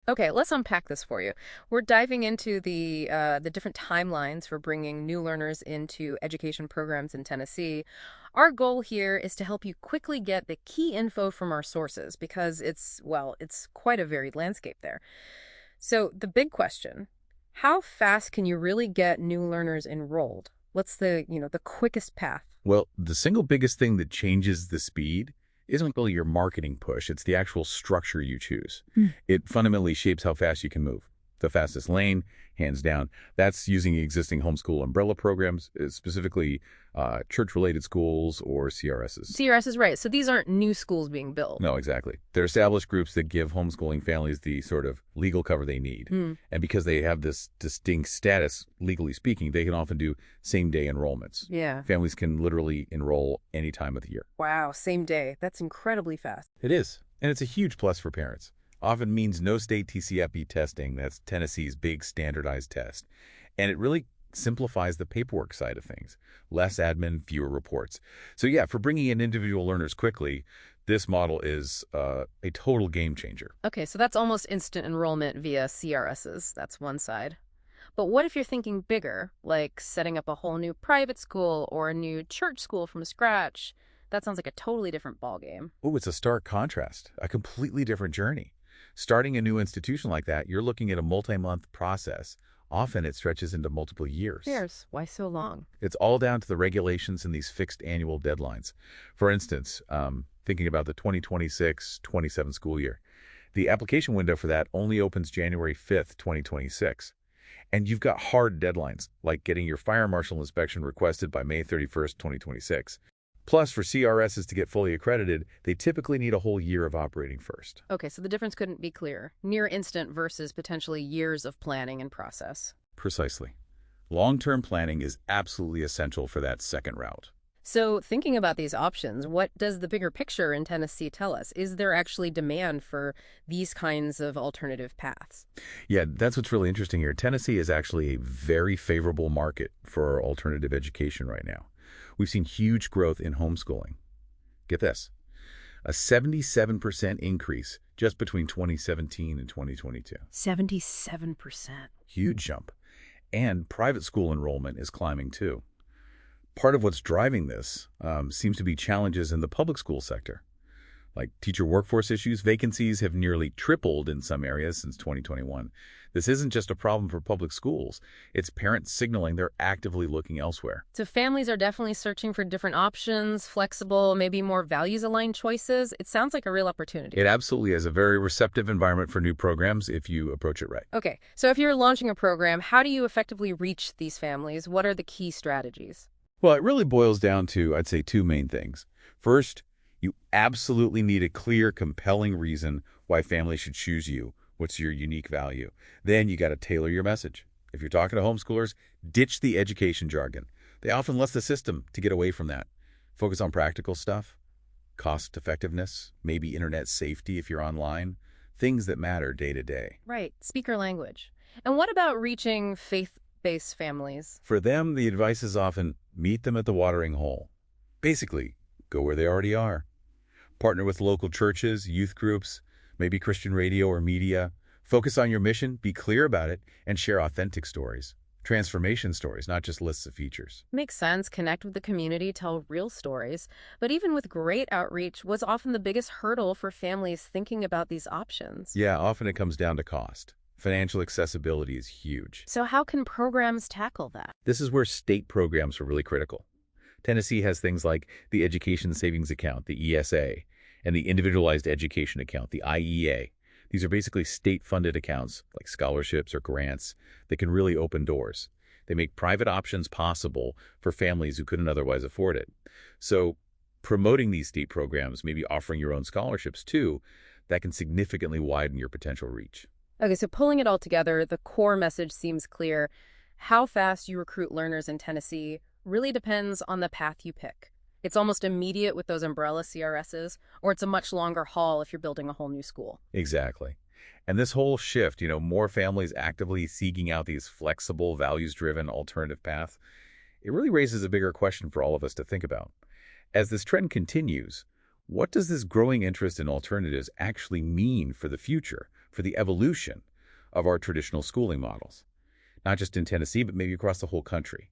Okay, let's unpack this for you. We're diving into the different timelines for bringing new learners into education programs in Tennessee. Our goal here is to help you quickly get the key info from our sources because it's quite a varied landscape there. So the big question, how fast can you really get new learners enrolled? What's the quickest path? Well, the single biggest thing that changes the speed isn't really your marketing push. It's the actual structure you choose. It fundamentally shapes how fast you can move. The fastest lane, hands down, that's using existing homeschool umbrella programs, specifically church-related schools or CRSs. CRS is right. So these aren't new schools being built. No, exactly. They're established groups that give homeschooling families the sort of legal cover they need. And because they have this distinct status, legally speaking, they can often do same-day enrollments. Yeah. Families can literally enroll any time of the year. Wow, same day. That's incredibly fast. It is. And it's a huge plus for parents. Often means no state TCFE testing. That's Tennessee's big standardized test. And it really simplifies the paperwork side of things. Less admin, fewer reports. So yeah, for bringing in individual learners quickly, this model is a total game changer. Okay, so that's almost instant enrollment via CRSs. That's one side. But what if you're thinking bigger, like setting up a whole new private school or a new church school from scratch? That sounds like a totally different ballgame. Oh, it's a stark contrast, a completely different journey. Starting a new institution like that, you're looking at a multi-month process. Often it stretches into multiple years. Years? Why so long? It's all down to the regulations and these fixed annual deadlines. For instance, thinking about the 2026-27 school year, the application window for that only opens January 5th, 2026. And you've got hard deadlines, like getting your fire marshal inspection requested by May 31st, 2026. Plus, for CRSs to get fully accredited, they typically need a whole year of operating first. Okay, so the difference couldn't be clearer. Near instant versus potentially years of planning and process. Precisely. Long-term planning is absolutely essential for that second route. So thinking about these options, what does the bigger picture in Tennessee tell us? Is there actually demand for these kinds of alternative paths? Yeah, that's what's really interesting here. Tennessee is actually a very favorable market for alternative education right now. We've seen huge growth in homeschooling. Get this, a 77% increase just between 2017 and 2022. 77%. Huge jump. And private school enrollment is climbing too. Part of what's driving this seems to be challenges in the public school sector. Like teacher workforce issues, vacancies have nearly tripled in some areas since 2021. This isn't just a problem for public schools. It's parents signaling they're actively looking elsewhere. So families are definitely searching for different options, flexible, maybe more values-aligned choices. It sounds like a real opportunity. It absolutely is a very receptive environment for new programs if you approach it right. Okay, so if you're launching a program, how do you effectively reach these families? What are the key strategies? Well, it really boils down to, I'd say, two main things. First, you absolutely need a clear, compelling reason why families should choose you. What's your unique value? Then you got to tailor your message. If you're talking to homeschoolers, ditch the education jargon. They often left the system to get away from that. Focus on practical stuff, cost effectiveness, maybe internet safety if you're online, things that matter day to day. Right, speaker language. And what about reaching faith-based families? For them, the advice is often meet them at the watering hole. Basically, go where they already are. Partner with local churches, youth groups, maybe Christian radio or media. Focus on your mission, be clear about it, and share authentic stories. Transformation stories, not just lists of features. Makes sense. Connect with the community, tell real stories. But even with great outreach, what's often the biggest hurdle for families thinking about these options? Yeah, often it comes down to cost. Financial accessibility is huge. So how can programs tackle that? This is where state programs are really critical. Tennessee has things like the Education Savings Account, the ESA, and the Individualized Education Account, the IEA. These are basically state-funded accounts, like scholarships or grants, that can really open doors. They make private options possible for families who couldn't otherwise afford it. So promoting these state programs, maybe offering your own scholarships too, that can significantly widen your potential reach. Okay, so pulling it all together, the core message seems clear. How fast you recruit learners in Tennessee really depends on the path you pick. It's almost immediate with those umbrella CRSs, or it's a much longer haul if you're building a whole new school. Exactly. And this whole shift, more families actively seeking out these flexible, values-driven alternative paths, it really raises a bigger question for all of us to think about. As this trend continues, what does this growing interest in alternatives actually mean for the future, for the evolution of our traditional schooling models, not just in Tennessee, but maybe across the whole country.